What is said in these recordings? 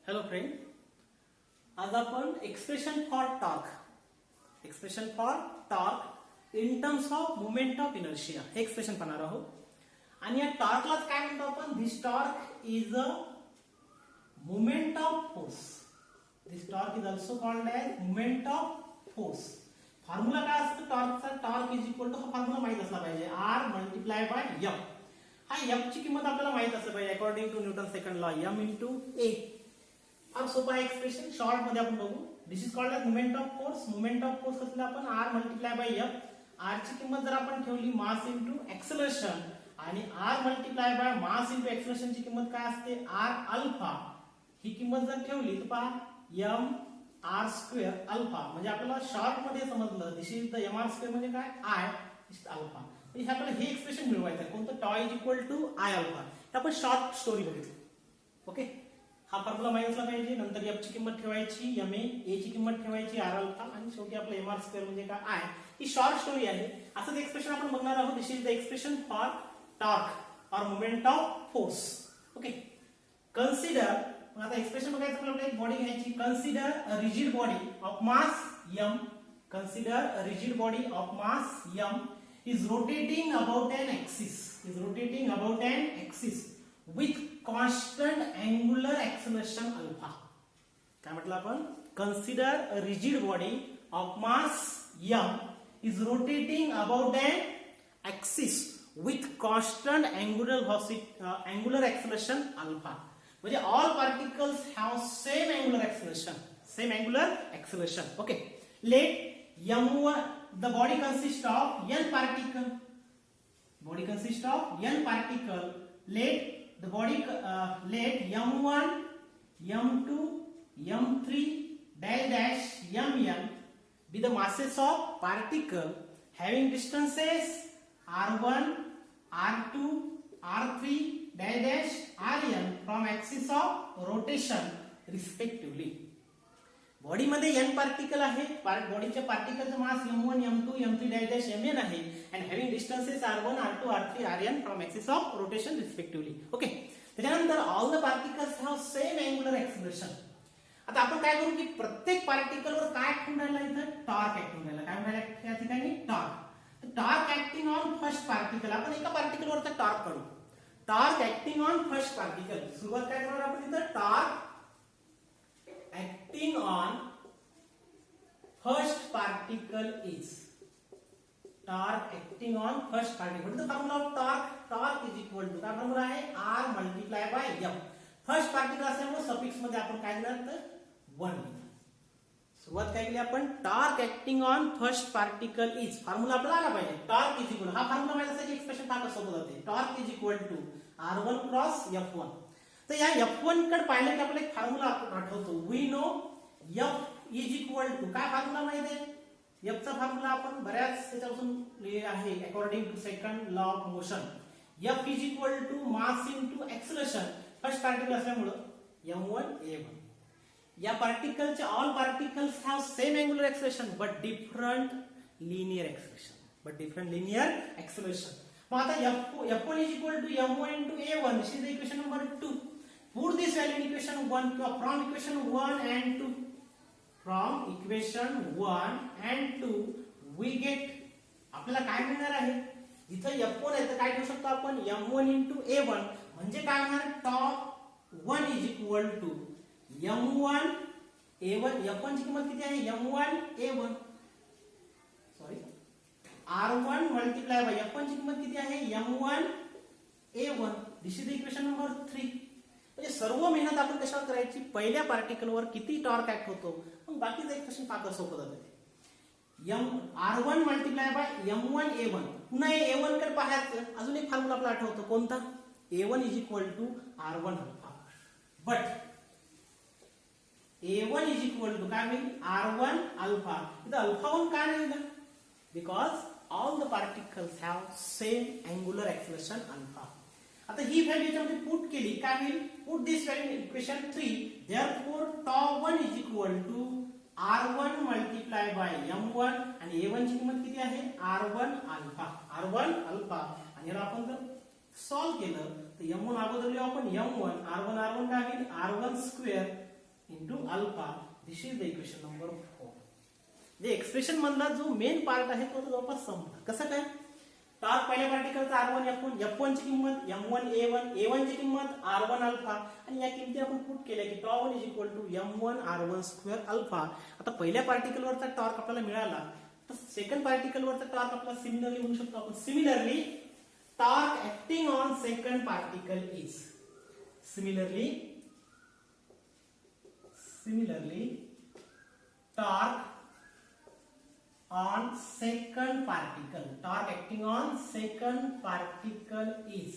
Hello friend, आज आपण expression for torque in terms of moment of inertia हे expression पाहणार आहोत. आणि या टॉर्कलाच काय म्हणतो आपण? This torque is a moment of force. This torque is also called as moment of force. Formula काय असतो टॉर्कचा? टॉर्क इज इक्वल टू, हा फॉर्म्युला माहित असला पाहिजे, आर मल्टिप्लाय बाय एफ. हा एफ ची किंमत आपल्याला माहित असली पाहिजे according to Newton second law, M into A. फार सोपा आहे एक्सप्रेशन, शॉर्ट मध्ये आपण बघू. This is called as moment of force. Moment of force कसला आपण? R multiply by F. R ची किंमत जर आपण ठेवली मास इंटू एक्सेलरेशन, आणि R multiply by mass into acceleration ची किंमत काय असते? R alpha. ही किंमत जर ठेवली तर पहा एम आर स्क्वेअर अल्फा. म्हणजे आपल्याला शॉर्ट मध्ये समजलं this is the M R square म्हणजे काय? I is alpha. म्हणजे आपल्याला हे एक्सप्रेशन मिळवायचं आहे कोणतं? Tau is equal to I alpha. आपण शॉर्ट स्टोरी बघितली. ओके, हा फॉर्म्युला माहित असला पाहिजे. नंतर एफ ची किंमत ठेवायची एम ए ची किंमत ठेवायची आर अल्फा, आणि शेवटी आपलं एम आर स्क्वेअर म्हणजे काय? आय. ही शॉर्ट स्टोरी आहे. असंच एक्सप्रेशन आपण बघणार आहोत. This is the expression for torque or moment of force. Okay, consider. आता एक्सप्रेशन बघायचं आपल्याला, एक बॉडी घ्यायची. Consider a rigid body of mass M. Consider a rigid body of mass M is rotating about an axis with constant angular acceleration alpha. काय म्हटलं आपण? Consider a rigid body of mass m is rotating about an axis with constant angular acceleration alpha. म्हणजे all particles have same angular acceleration. Okay, let m1, the body consists of n particle. Let the body let m1, m2, m3 dash mn be the masses of particle having distances r1, r2, r3 dash rn from axis of rotation respectively. Body मध्ये n particle आहे. बॉडीच्या पार्टिकलचं मास m1, m2, m3 dash mn आहे, and having distances r1, r2, r3, rn from axis of rotation respectively. Okay, त्याच्यानंतर all the particles have same angular acceleration. आता आपण काय करू की प्रत्येक पार्टिकलवर काय ऍक्ट होऊन राहिला? इथं टॉर्क ऍक्ट होऊन राहिला. काय होऊन राहिला या ठिकाणी? Torque. Torque acting on first particle. आपण एका पार्टिकलवरचा टॉर्क काढू. Torque acting on first particle. सुरुवात काय करणार आपण इथं? Torque acting on first particle is. Torque acting on first particle. The formula of torque is equal to, काय फॉर्म्युला आहे? R multiply by F. First particle असल्यामुळे suffix मध्ये आपण काय घेणार? तर 1. सुरुवात काय केली आपण? Torque acting on first particle is. Formula आपल्याला आला पाहिजे. टॉर्क इज इक्वल, हा फॉर्म्युला माहिती असायची एक्सप्रेशन टाका सोबत जाते. Torque is equal to R1 cross F1. तर या F1 कडे पाहिलं की आपल्याला एक फॉर्म्युला आठवतो. We know F is equal to, काय फॉर्म्युला माहिती आहे? F चा फॉर्म्युला आपण बऱ्याच त्याच्यापासून लिहिलेला आहे according to second law of motion. F is equal to mass into acceleration. First particle असल्यामुळे m1 a1. या पार्टिकलचे all particles have same angular acceleration but different linear acceleration. मग आता F1 is equal to m1 into a1. This is the equation number 2. Put this value in equation 1 from equation 1 and 2. From equation 1 and 2 we get, आपल्याला काय मिळणार आहे? इथं F1 आहे तर काय ठेवू शकतो आपण? m1 into a1. म्हणजे काय होणार? Top 1 is equal to m1 a1. F1 ची किंमत किती आहे? m1 a1. Sorry, R1 multiply by F1 ची किंमत किती आहे? m1 a1. This is the equation number 3. म्हणजे सर्व मेहनत आपण कशावर करायची? पहिल्या पार्टिकलवर किती टॉर्क ऍक्ट होतो, मग बाकीचं एक्सप्रेशन फार सोपं जातं. R1 multiply by m1 a1. पुन्हा a1 कडे पाहायचं. अजून एक फॉर्म्युला आपल्याला आठवतो कोणता? a1 is equal to R1 alpha. But a1 is equal to काय होईल? R1 alpha. इथं अल्फा 1 काय नाही ना? Because all the particles have same angular acceleration alpha. आता ही व्हॅल्यू याच्यामध्ये पुट केली, काय होईल? Put this value in equation 3. therefore tau1 is equal to R1 multiply by m1, आणि a1 ची किंमत किती आहे? R1 alpha. आणि याला आपण जर सॉल्व केलं तर m1 अगोदर लिहू आपण m1, r1 काय होईल? R1 square into alpha. This is the equation number 4. जे एक्सप्रेशन मधला जो मेन पार्ट आहे तो जवळपास संपला. कसं काय? टॉर्क पहिल्या पार्टिकलचा R1 F1, F1 ची किंमत M1 A1, A1 ची किंमत R1 अल्फा आणि या किमती आपण पुट केल्या की τ1 M1 R1 स्क्वेअर अल्फा. आता पहिल्या पार्टिकलवरचा टॉर्क आपल्याला मिळाला तर सेकंड पार्टिकलवरचा टॉर्क आपल्याला सिमिलरली म्हणू शकतो आपण. Similarly torque acting on second particle is similarly torque on second acting on second particle is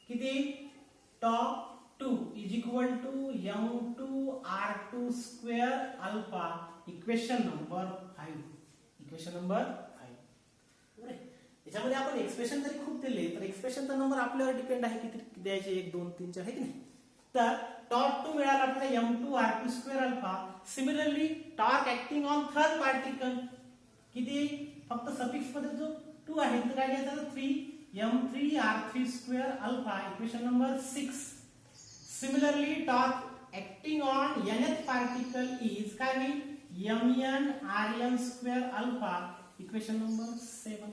किती τ2 is equal to m2 r2 square alpha. Equation number 5. याच्यामध्ये आपण एक्सप्रेशन जरी खूप दिले तर एक्सप्रेशनचा नंबर आपल्यावर डिपेंड आहे किती द्यायचे, 1 2 3 4 आहे की नाही. तर τ2 मिळाला आपल्याला m2 r2 square alpha. Similarly torque acting on third particle किती, फक्त सफिक्स मध्ये जो 2 आहे तर काय घ्यायचं 3 m3 r3 square alpha. Equation number 6. Similarly torque acting on nth particle is काय होईल mn rm square alpha. Equation number 7.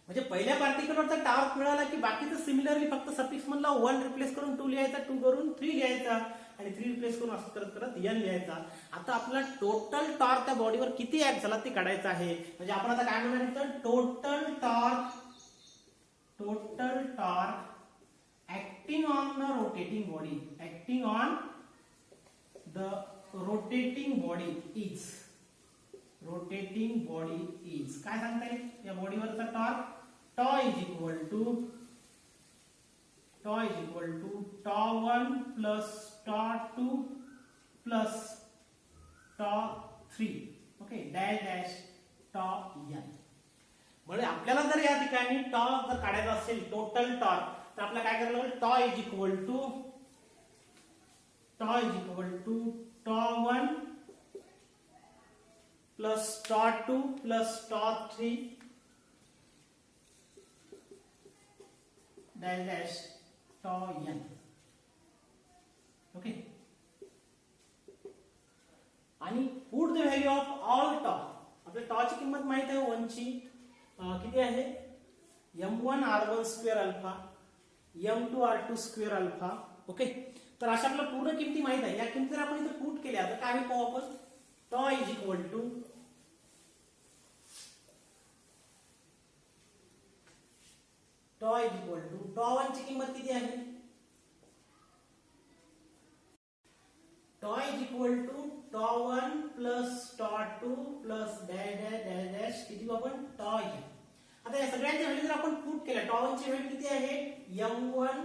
म्हणजे पहिल्या पार्टिकलवरचा टॉर्क मिळाला की बाकीचं सिमिलरली फक्त सफिक्स मधला 1 रिप्लेस करून 2 लिहायचा, 2 करून 3 लिहायचा आणि 3 रिप्लेस करून असं करत करत n लिहायचा. आता आपला टोटल टॉर्क त्या बॉडीवर किती ऍक्ट झाला ते काढायचं आहे. म्हणजे आपण आता काय म्हणणार तर total torque acting on the rotating body is काय सांगता येईल या बॉडीवरचा torque τ is equal to τ1 plus τ2 plus τ3 okay dash τn. म्हणजे आपल्याला जर या ठिकाणी टॉर्क जर काढायचा असेल टोटल टॉर्क तर आपल्याला काय करायला लागेल τ is equal to τ1 plus τ2 plus τ3 dash τn. Okay आणि put the value of all τ. आपल्या τ ची किंमत माहित आहे 1 ची किती आहे m1 r1 square alpha m2 r2 square alpha. Okay तर अशा आपल्याला पूर्ण किमती माहित आहे. या किमती जर आपण इथे पुट केल्या तर काय पाहू आपण τ is equal to τ1 ची किंमत किती आहे τ is equal to τ1 plus τ2 plus dash किती आपण τn. आता या सगळ्यांच्या व्हॅल्यू जर आपण पुट केल्या τ1 ची व्हॅल्यू किती आहे m1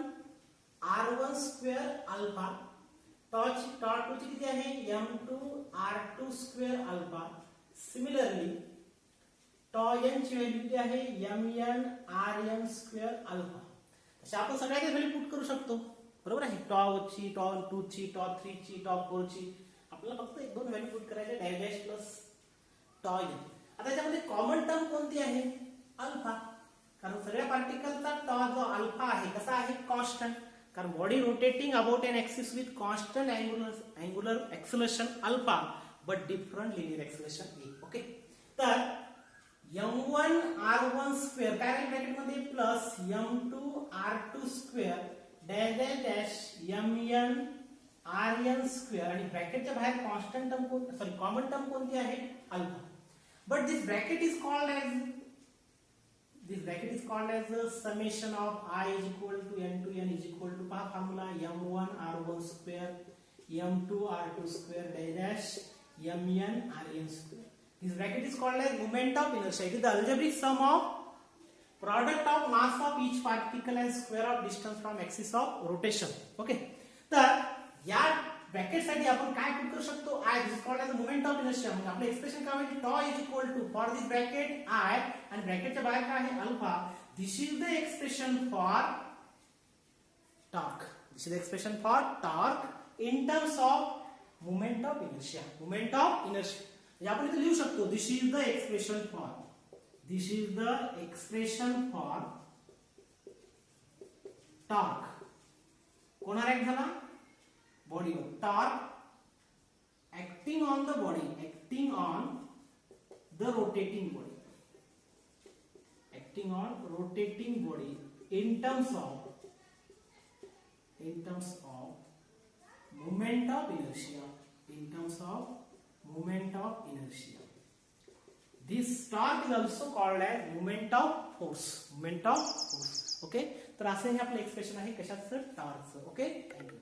r1 स्क्वेअर अल्फा. τ2 ची किती आहे m2 r2 square alpha. Similarly τn ची व्हॅल्यू किती आहे mn rm स्क्वेअर अल्फा. अशा आपण सगळ्याची व्हॅल्यू पुट करू शकतो. बरोबर आहे. τ ची τ2 ची τ3 ची τ4 ची आपल्याला फक्त 1-2 व्हॅल्यू पुट करायचे डॅश प्लस τn. आता याच्यामध्ये कॉमन टर्म कोणती आहे अल्फा. कारण सगळ्या पार्टिकलचा τ जो अल्फा आहे कसा आहे कॉन्स्टंट. कारण body rotating about an axis with constant angular acceleration alpha but different linear acceleration A. Okay तर m1 r1 स्क्वेअर काय राहील ब्रॅकेट मध्ये plus m2 r2 square dash mn rn square आणि ब्रॅकेटच्या बाहेर कॉन्स्टंट टर्म कॉमन टर्म कोणती आहे alpha. But this bracket is called as a summation of I is equal to n to n is equal to पहा formula m1 r1 square m2 r2 square dash mn rn square. This bracket is called as moment of inertia. It is the algebraic sum of product of mass of each particle and square of distance from axis of rotation. Okay. तर या bracket साठी आपण काय put करू शकतो I this is called as the moment of inertia. म्हणजे आपले expression काय होईल τ is equal to for this bracket I आणि ब्रॅकेटच्या बाहेर काय आहे alpha. This is the expression for torque. This is the expression for torque in terms of moment of inertia. म्हणजे आपण इथे लिहू शकतो this is the expression for torque. कोणा ऍक्ट झाला बॉडीवर torque acting on the body, acting on the rotating body, acting on rotating body in terms of moment of inertia, in terms of moment of inertia. This torque is also called as moment of force, moment of force. Okay, तर असे हे आपलं expression आहे कशाचं, टॉर्कचं. Okay, thank you.